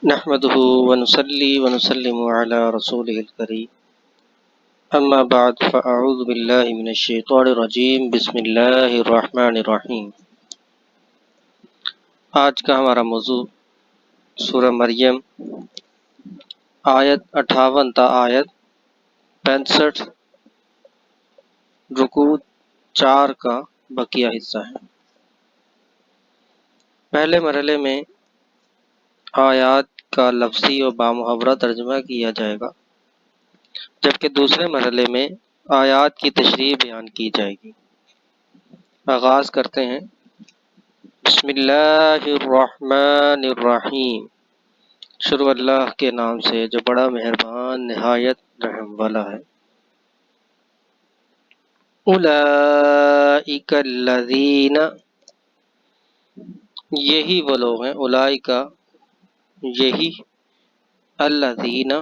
نحمده ونصلي ونسلم على رسوله الكريم اما بعد فاعوذ بالله من الشیطان الرجیم بسم اللہ الرحمن الرحیم۔ آج کا ہمارا موضوع سورہ مریم آیت 58 تا آیت 65 رکوع 4 کا بقیہ حصہ ہے۔ پہلے مرحلے میں آیات کا لفظی و بامحاورہ ترجمہ کیا جائے گا، جبکہ دوسرے مرحلے میں آیات کی تشریح بیان کی جائے گی۔ آغاز کرتے ہیں۔ بسم اللہ الرحمن الرحیم، شروع اللہ کے نام سے جو بڑا مہربان نہایت رحم والا ہے۔ اولئک الذین، یہی وہ لوگ ہیں، اولئک یہی، الذین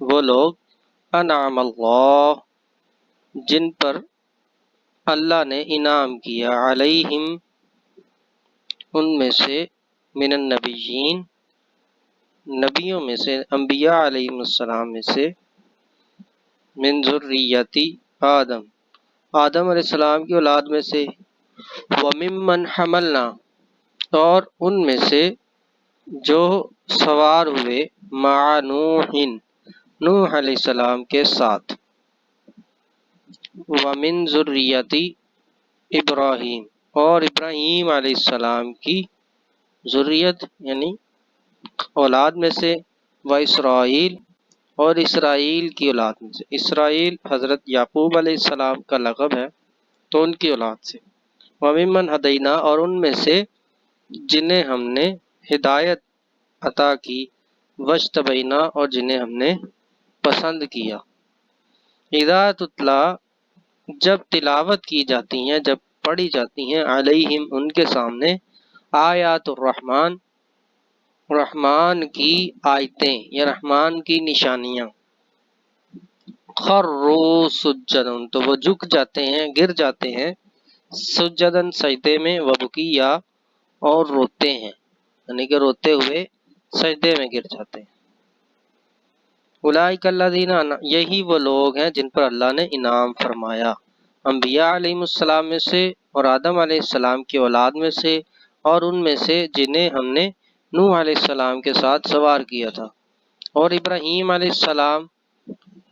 وہ لوگ، انعم اللہ جن پر اللہ نے انعام کیا، علیہم ان میں سے، من النبیین نبیوں میں سے، انبیاء علیہم السلام میں سے، من ذریتی آدم آدم علیہ السلام کی اولاد میں سے، وممن حملنا اور ان میں سے جو سوار ہوئے، مع نوح نوح علیہ السلام کے ساتھ، ومن ذریتی ابراہیم اور ابراہیم علیہ السلام کی ذریت یعنی اولاد میں سے، و اسرائیل اور اسرائیل کی اولاد میں سے۔ اسرائیل حضرت یعقوب علیہ السلام کا لقب ہے، تو ان کی اولاد سے۔ وممن ہدینا اور ان میں سے جنہیں ہم نے ہدایت عطا کی، وجتبینا اور جنہیں ہم نے پسند کیا۔ اذا تتلی جب تلاوت کی جاتی ہیں، جب پڑھی جاتی ہیں، علیہم ان کے سامنے، آیات الرحمن رحمان کی آیتیں یا رحمان کی نشانیاں، خروا سجدن تو وہ جھک جاتے ہیں، گر جاتے ہیں، سجدن سجدے میں، وبکیا اور روتے ہیں، یعنی کہ روتے ہوئے سجدے میں گر جاتے ہیں۔ اولئک الذین، یہی وہ لوگ ہیں جن پر اللہ نے انعام فرمایا، انبیاء علیہ السلام میں سے اور آدم علیہ السلام کی اولاد میں سے، اور ان میں سے جنہیں ہم نے نوح علیہ السلام کے ساتھ سوار کیا تھا، اور ابراہیم علیہ السلام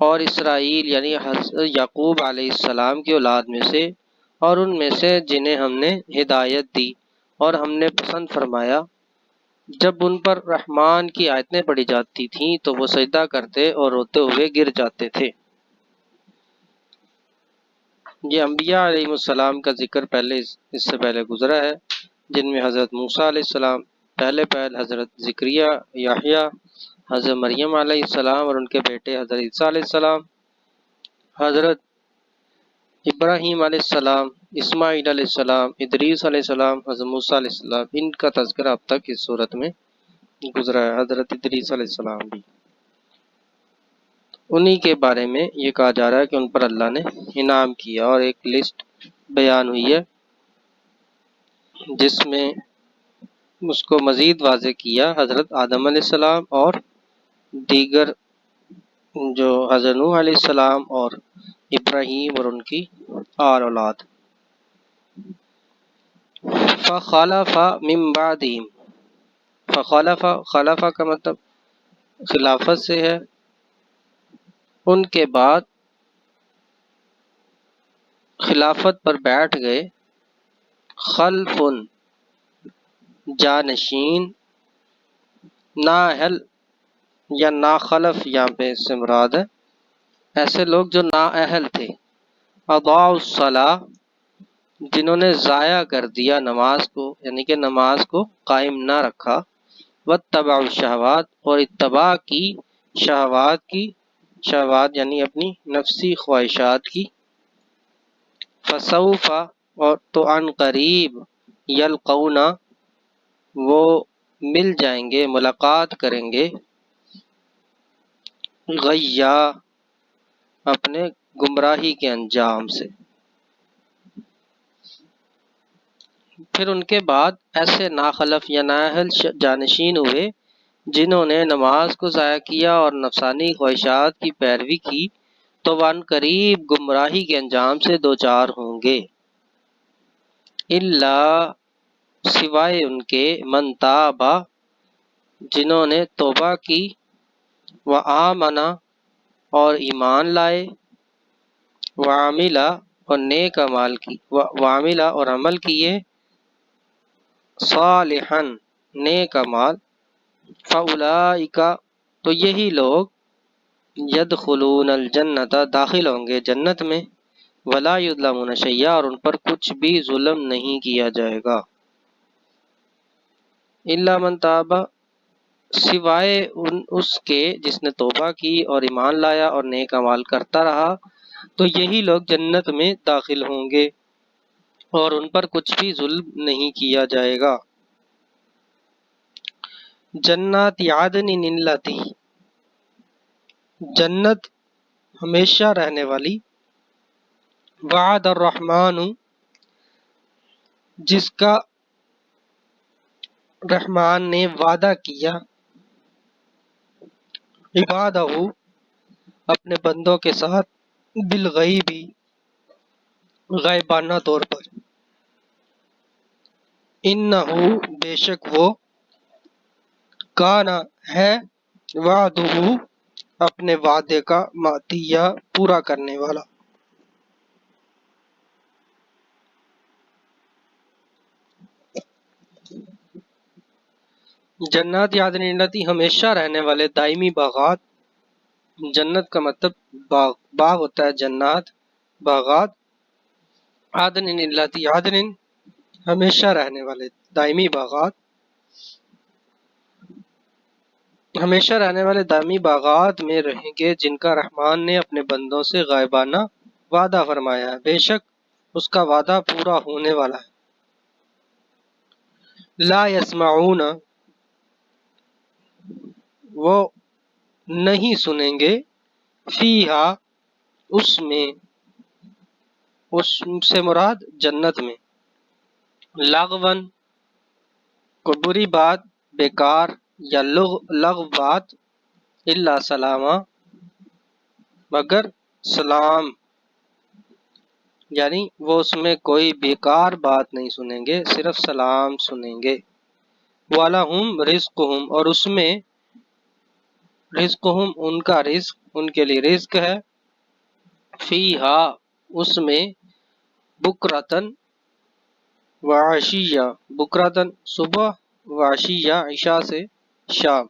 اور اسرائیل یعنی حضرت یعقوب علیہ السلام کی اولاد میں سے، اور ان میں سے جنہیں ہم نے ہدایت دی اور ہم نے پسند فرمایا۔ جب ان پر رحمان کی آیتیں پڑھی جاتی تھیں تو وہ سجدہ کرتے اور روتے ہوئے گر جاتے تھے۔ یہ انبیاء علیہ السلام کا ذکر پہلے اس سے پہلے گزرا ہے، جن میں حضرت موسیٰ علیہ السلام پہلے حضرت زکریا، یحییٰ، حضرت مریم علیہ السلام اور ان کے بیٹے حضرت عیسیٰ علیہ السلام، حضرت ابراہیم علیہ السلام، اسماعیل علیہ السلام، ادریس علیہ السلام، حضرت موسیٰ علیہ السلام، ان کا تذکرہ اب تک اس صورت میں گزرا ہے۔ حضرت ادریس علیہ السلام بھی، انہی کے بارے میں یہ کہا جا رہا ہے کہ ان پر اللہ نے انعام کیا، اور ایک لسٹ بیان ہوئی ہے جس میں اس کو مزید واضح کیا حضرت آدم علیہ السلام اور دیگر جو حضرت نوح علیہ السلام اور ابراہیم اور ان کی آل اولاد۔ فخلف من بعدہم، خلف کا مطلب خلافت سے ہے، ان کے بعد خلافت پر بیٹھ گئے، خلف جانشین، نااہل یا ناخلف یہاں پہ اس سے مراد ہے، ایسے لوگ جو نااہل تھے، اضاعوا الصلاۃ جنہوں نے ضائع کر دیا نماز کو، یعنی کہ نماز کو قائم نہ رکھا، واتبعوا الشہوات اور اتباع کی شہوات کی، شہوات یعنی اپنی نفسی خواہشات کی، فسوف اور تو عن قریب، یلقون وہ مل جائیں گے، ملاقات کریں گے، غیا اپنے گمراہی کے انجام سے۔ پھر ان کے بعد ایسے ناخلف یا نااہل جانشین ہوئے جنہوں نے نماز کو ضائع کیا اور نفسانی خواہشات کی پیروی کی تو وہ عن قریب گمراہی کے انجام سے دوچار ہوں گے۔ اللہ سوائے ان کے من تابا جنہوں نے توبہ کی، وآمنا اور ایمان لائے، وعملا اور نیک اعمال کی، وعملا اور عمل کیے، صالحا نیک اعمال، فاولئک تو یہی لوگ یدخلون الجنت داخل ہوں گے جنت میں، ولا یظلمون شیئا اور ان پر کچھ بھی ظلم نہیں کیا جائے گا۔ الا من تاب سوائے اس کے جس نے توبہ کی اور ایمان لایا اور نیک اعمال کرتا رہا تو یہی لوگ جنت میں داخل ہوں گے اور ان پر کچھ بھی ظلم نہیں کیا جائے گا۔ جنات عدن التی جنت ہمیشہ رہنے والی، وعد الرحمن جس کا رحمان نے وعدہ کیا، عبادہ اپنے بندوں کے ساتھ، بالغیبی غائبانہ طور پر، انہ بے شک وہ، کانا ہے، وعدہ اپنے وعدے کا، ماتیہ پورا کرنے والا۔ جنات عدن التی ہمیشہ رہنے والے دائمی باغات، جنت کا مطلب باغ ہوتا ہے، جنات باغات، عدن التی عدن ہمیشہ رہنے والے دائمی باغات، ہمیشہ رہنے والے دائمی باغات میں رہیں گے جن کا رحمان نے اپنے بندوں سے غائبانہ وعدہ فرمایا ہے، بے شک اس کا وعدہ پورا ہونے والا ہے۔ لا یسمعون وہ نہیں سنیں گے، فیہا اس سے مراد جنت میں، لغون کوئی بری بات، بیکار یا لغو بات، الا سلاما مگر سلام، یعنی وہ اس میں کوئی بیکار بات نہیں سنیں گے، صرف سلام سنیں گے۔ وَلَهُمْ رِزْقُهُمْ اور اس میں رزقہم ان کا رزق، ان کے لیے رزق ہے، فیہا اس میں، بکرتن وعشیہ بکرتن صبح، وعشیہ عشاء سے شام،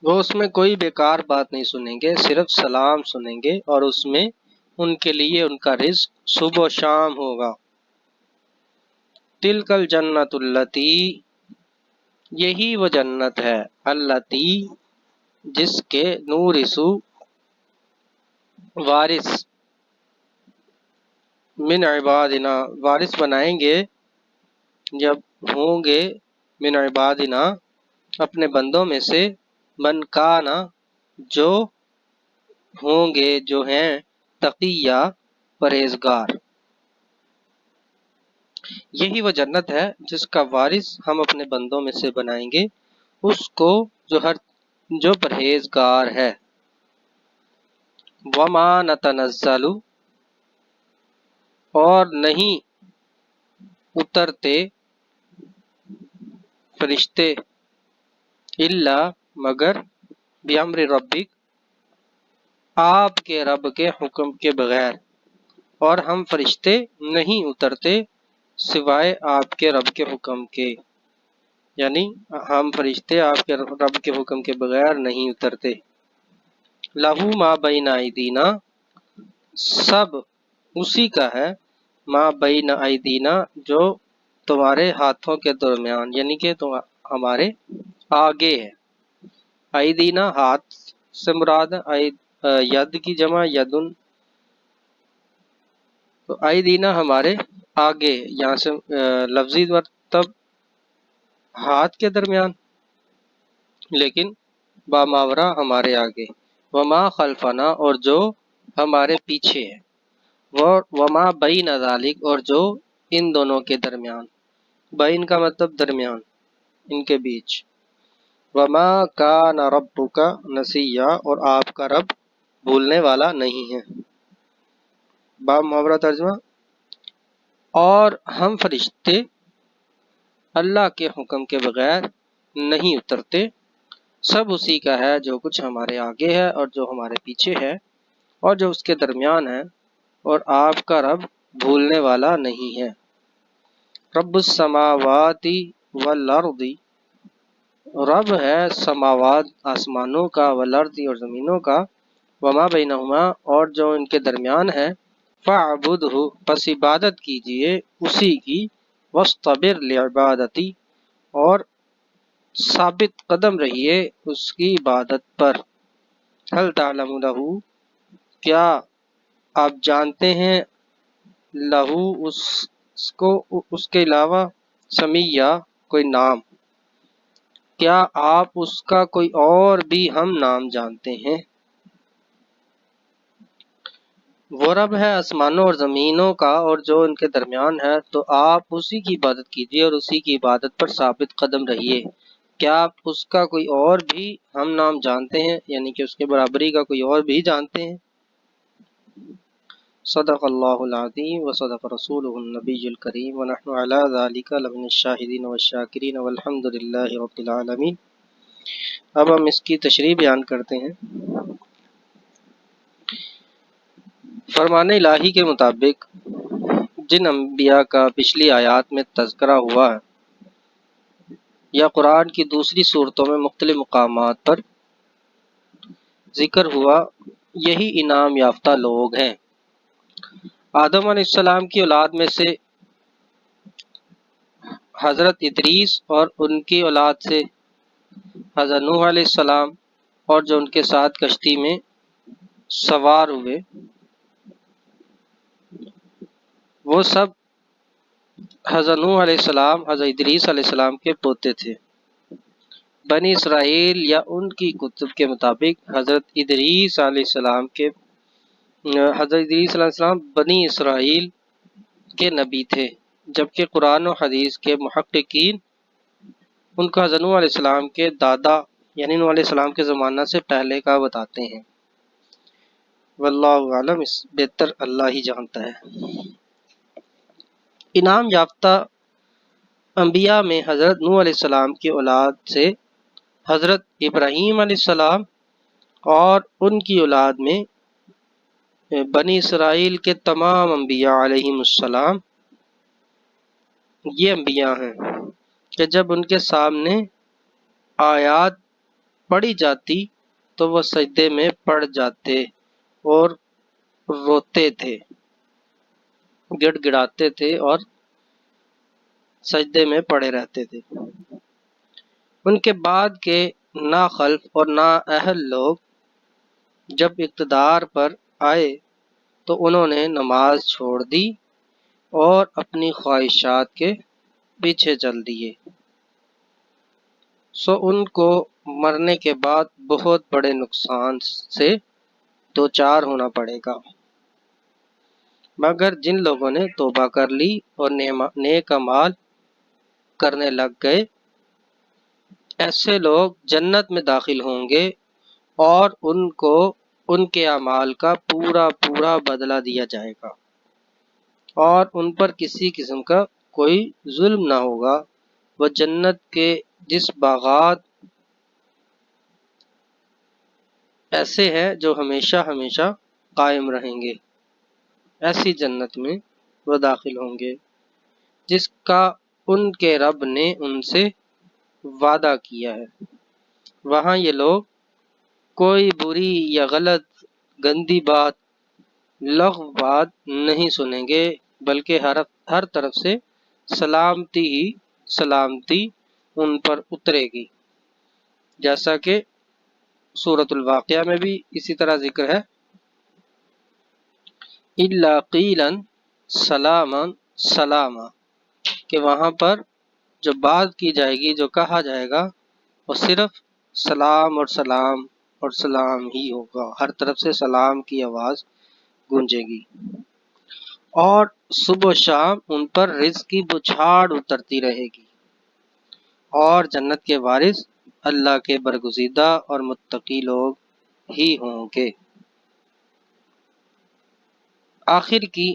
وہ اس میں کوئی بیکار بات نہیں سنیں گے، صرف سلام سنیں گے، اور اس میں ان کے لیے ان کا رزق صبح و شام ہوگا۔ تلک الجنت التی یہی وہ جنت ہے، التی جس کے نورثو وارث، من عبادنا وارث بنائیں گے جب ہوں گے، من عبادنا اپنے بندوں میں سے، من کانا جو ہوں گے، جو ہیں، تقیہ پرہیزگار۔ یہی وہ جنت ہے جس کا وارث ہم اپنے بندوں میں سے بنائیں گے اس کو جو پرہیزگار ہے۔ وما نتنزل اور نہیں اترتے فرشتے، الا مگر، بامر ربک آپ کے رب کے حکم کے بغیر، اور ہم فرشتے نہیں اترتے سوائے آپ کے رب کے حکم کے، یعنی ہم فرشتے آپ کے رب کے حکم کے بغیر نہیں اترتے۔ لہو ما بین ایدینا سب اسی کا ہے، ما بین ایدینا جو تمہارے ہاتھوں کے درمیان، یعنی کہ ہمارے آگے ہے۔ ایدینا ہاتھ سے مراد ہے، ید کی جمع یدن، تو ایدینا ہمارے آگے، یہاں سے لفظی مطلب ہاتھ کے درمیان، لیکن با ماورا ہمارے آگے، وما خلفنا اور جو ہمارے پیچھے ہے، وما بین ذالک اور جو ان دونوں کے درمیان، بین کا مطلب درمیان، ان کے بیچ، وما کان ربک نسیا، اور آپ کا رب بھولنے والا نہیں ہے۔ باب محاورہ ترجمہ: اور ہم فرشتے اللہ کے حکم کے بغیر نہیں اترتے، سب اسی کا ہے جو کچھ ہمارے آگے ہے اور جو ہمارے پیچھے ہے اور جو اس کے درمیان ہے، اور آپ کا رب بھولنے والا نہیں ہے۔ رب السماوات والارض، رب ہے سماوات آسمانوں کا، والارض اور زمینوں کا، وما بینہما اور جو ان کے درمیان ہے، فاعبدہ پس عبادت کیجئے اسی کی، واصطبر لعبادتی اور ثابت قدم رہیے اس کی عبادت پر۔ هل تعلم لہ، کیا آپ جانتے ہیں، لہو اس کو، اس کے علاوہ، سمیہ کوئی نام، کیا آپ اس کا کوئی اور بھی ہم نام جانتے ہیں؟ وہ رب ہے آسمانوں اور زمینوں کا اور جو ان کے درمیان ہے، تو آپ اسی کی عبادت کیجیے اور اسی کی عبادت پر ثابت قدم رہیے۔ کیا آپ اس کا کوئی اور بھی ہم نام جانتے ہیں، یعنی کہ اس کے برابری کا کوئی اور بھی جانتے ہیں؟ صدق اللہ العظیم وصدق رسولہ النبی الکریم ونحن علی ذلک لمن الشاہدین والشاکرین والحمد للہ رب العالمین۔ اب ہم اس کی تشریح بیان کرتے ہیں۔ فرمان الہی کے مطابق جن انبیاء کا پچھلی آیات میں تذکرہ ہوا ہے یا قرآن کی دوسری صورتوں میں مختلف مقامات پر ذکر ہوا، یہی انعام یافتہ لوگ ہیں۔ آدم علیہ السلام کی اولاد میں سے حضرت ادریس اور ان کی اولاد سے حضرت نوح علیہ السلام اور جو ان کے ساتھ کشتی میں سوار ہوئے، وہ سب حضرت نوح علیہ السلام، حضرت ادریس علیہ السلام کے پوتے تھے۔ بنی اسرائیل یا ان کی کتب کے مطابق حضرت ادریس علیہ السلام بنی اسرائیل کے نبی تھے، جبکہ قرآن و حدیث کے محققین ان کو حضرت نوح علیہ السلام کے دادا یعنی نوح علیہ السلام کے زمانہ سے پہلے کا بتاتے ہیں۔ واللہ عالم، اس بہتر اللہ ہی جانتا ہے۔ انعام یافتہ انبیاء میں حضرت نوح علیہ السلام کی اولاد سے حضرت ابراہیم علیہ السلام اور ان کی اولاد میں بنی اسرائیل کے تمام انبیاء علیہم السلام، یہ انبیاء ہیں کہ جب ان کے سامنے آیات پڑھی جاتی تو وہ سجدے میں پڑ جاتے اور روتے تھے، گڑ گڑاتے تھے اور سجدے میں پڑے رہتے تھے۔ ان کے بعد کے ناخلف اور نااہل لوگ جب اقتدار پر آئے تو انہوں نے نماز چھوڑ دی اور اپنی خواہشات کے پیچھے چل دیے، سو ان کو مرنے کے بعد بہت بڑے نقصان سے دوچار ہونا پڑے گا۔ مگر جن لوگوں نے توبہ کر لی اور نیک اعمال کرنے لگ گئے، ایسے لوگ جنت میں داخل ہوں گے اور ان کو ان کے اعمال کا پورا پورا بدلہ دیا جائے گا اور ان پر کسی قسم کا کوئی ظلم نہ ہوگا۔ وہ جنت کے جس باغات ایسے ہیں جو ہمیشہ ہمیشہ قائم رہیں گے، ایسی جنت میں وہ داخل ہوں گے جس کا ان کے رب نے ان سے وعدہ کیا ہے۔ وہاں یہ لوگ کوئی بری یا غلط، گندی بات، لغو بات نہیں سنیں گے، بلکہ ہر طرف سے سلامتی ہی سلامتی ان پر اترے گی، جیسا کہ سورۃ الواقعہ میں بھی اسی طرح ذکر ہے، اِلَّا قِيلًا سَلَامًا سَلَامًا، کہ وہاں پر جو بات کی جائے گی، جو کہا جائے گا، وہ صرف سلام اور سلام اور سلام ہی ہوگا، ہر طرف سے سلام کی آواز گونجے گی، اور صبح و شام ان پر رزق کی بچھاڑ اترتی رہے گی، اور جنت کے وارث اللہ کے برگزیدہ اور متقی لوگ ہی ہوں گے۔ آخر کی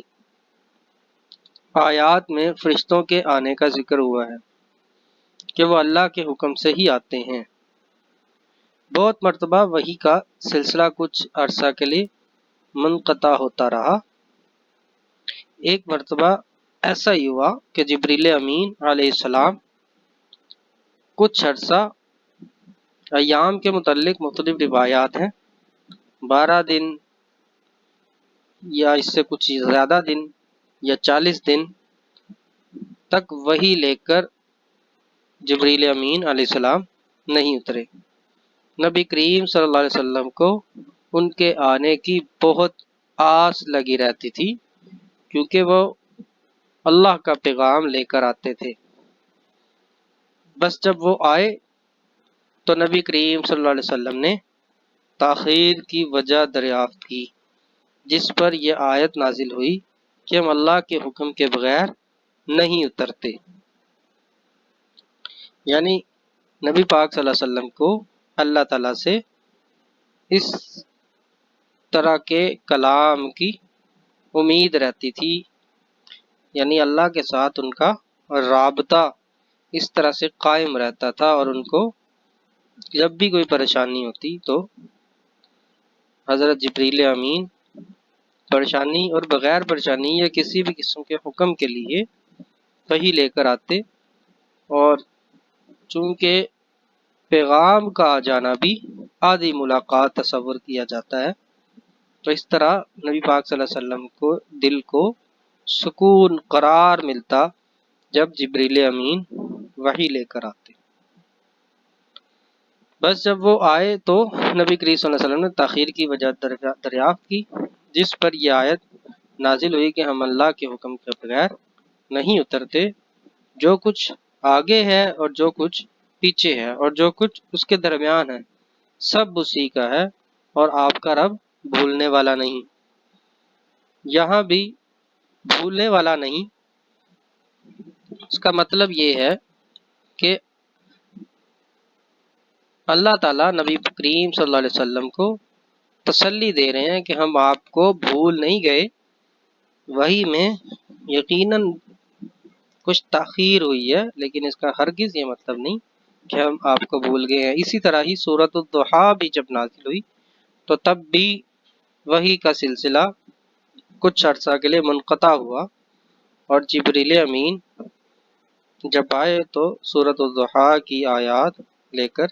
آیات میں فرشتوں کے آنے کا ذکر ہوا ہے کہ وہ اللہ کے حکم سے ہی آتے ہیں۔ بہت مرتبہ وحی کا سلسلہ کچھ عرصہ کے لیے منقطع ہوتا رہا۔ ایک مرتبہ ایسا ہی ہوا کہ جبریل امین علیہ السلام کچھ عرصہ، ایام کے متعلق مختلف روایات ہیں، 12 دن یا اس سے کچھ زیادہ دن یا 40 دن تک وحی لے کر جبریل امین علیہ السلام نہیں اترے۔ نبی کریم صلی اللہ علیہ وسلم کو ان کے آنے کی بہت آس لگی رہتی تھی، کیونکہ وہ اللہ کا پیغام لے کر آتے تھے۔ بس جب وہ آئے تو نبی کریم صلی اللہ علیہ وسلم نے تاخیر کی وجہ دریافت کی، جس پر یہ آیت نازل ہوئی کہ ہم اللہ کے حکم کے بغیر نہیں اترتے۔ یعنی نبی پاک صلی اللہ علیہ وسلم کو اللہ تعالیٰ سے اس طرح کے کلام کی امید رہتی تھی، یعنی اللہ کے ساتھ ان کا رابطہ اس طرح سے قائم رہتا تھا، اور ان کو جب بھی کوئی پریشانی ہوتی تو حضرت جبریل امین پریشانی اور بغیر پریشانی یا کسی بھی قسم کے حکم کے لیے وحی لے کر آتے، اور چونکہ پیغام کا آ جانا بھی آدھی ملاقات تصور کیا جاتا ہے، تو اس طرح نبی پاک صلی اللہ علیہ وسلم کو دل کو سکون قرار ملتا جب جبریل امین وحی لے کر آتے۔ بس جب وہ آئے تو نبی کریم صلی اللہ علیہ وسلم نے تاخیر کی وجہ دریافت کی، جس پر یہ آیت نازل ہوئی کہ ہم اللہ کے حکم کے بغیر نہیں اترتے۔ جو کچھ آگے ہے اور جو کچھ پیچھے ہے اور جو کچھ اس کے درمیان ہے، سب اسی کا ہے، اور آپ کا رب بھولنے والا نہیں۔ یہاں بھی بھولنے والا نہیں، اس کا مطلب یہ ہے کہ اللہ تعالیٰ نبی کریم صلی اللہ علیہ وسلم کو تسلی دے رہے ہیں کہ ہم آپ کو بھول نہیں گئے، وحی میں یقیناً کچھ تاخیر ہوئی ہے، لیکن اس کا ہرگز یہ مطلب نہیں کہ ہم آپ کو بھول گئے ہیں۔ اسی طرح ہی سورۃ الضحیٰ بھی جب نازل ہوئی تو تب بھی وحی کا سلسلہ کچھ عرصہ کے لیے منقطع ہوا، اور جبریل امین جب آئے تو سورۃ الضحیٰ کی آیات لے کر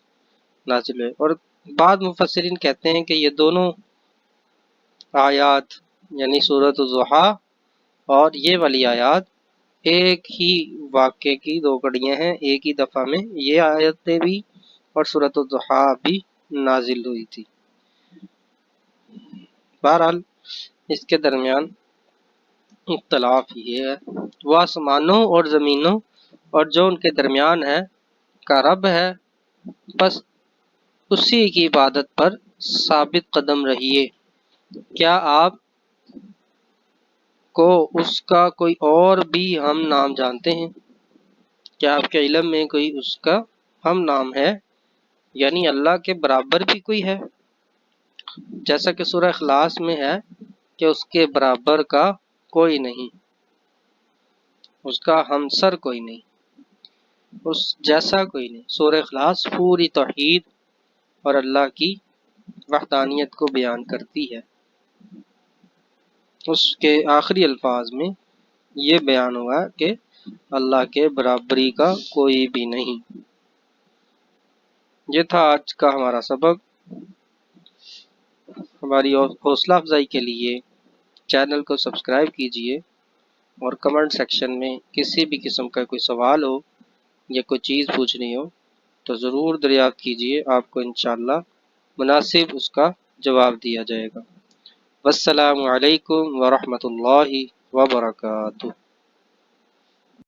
نازل ہوئے۔ اور بعض مفسرین کہتے ہیں کہ یہ دونوں آیات یعنی سورۃ الضحیٰ اور یہ والی آیات ایک ہی واقعے کی دو کڑیاں ہیں، ایک ہی دفعہ میں یہ آیتیں بھی اور سورۃ الضحیٰ بھی نازل ہوئی تھی۔ بہرحال اس کے درمیان اختلاف یہ ہے، وہ آسمانوں اور زمینوں اور جو ان کے درمیان ہے کا رب ہے، بس اسی کی عبادت پر ثابت قدم رہیے۔ کیا آپ کو اس کا کوئی اور بھی ہم نام جانتے ہیں؟ کیا آپ کے علم میں کوئی اس کا ہم نام ہے، یعنی اللہ کے برابر بھی کوئی ہے؟ جیسا کہ سورہ اخلاص میں ہے کہ اس کے برابر کا کوئی نہیں، اس کا ہمسر کوئی نہیں، اس جیسا کوئی نہیں۔ سورہ اخلاص پوری توحید اور اللہ کی وحدانیت کو بیان کرتی ہے۔ اس کے آخری الفاظ میں یہ بیان ہوا کہ اللہ کے برابری کا کوئی بھی نہیں۔ یہ تھا آج کا ہمارا سبق۔ ہماری حوصلہ افزائی کے لیے چینل کو سبسکرائب کیجیے، اور کمنٹ سیکشن میں کسی بھی قسم کا کوئی سوال ہو یا کوئی چیز پوچھنی ہو تو ضرور دریافت کیجیے، آپ کو انشاءاللہ مناسب اس کا جواب دیا جائے گا۔ والسلام علیکم ورحمۃ اللہ وبرکاتہ۔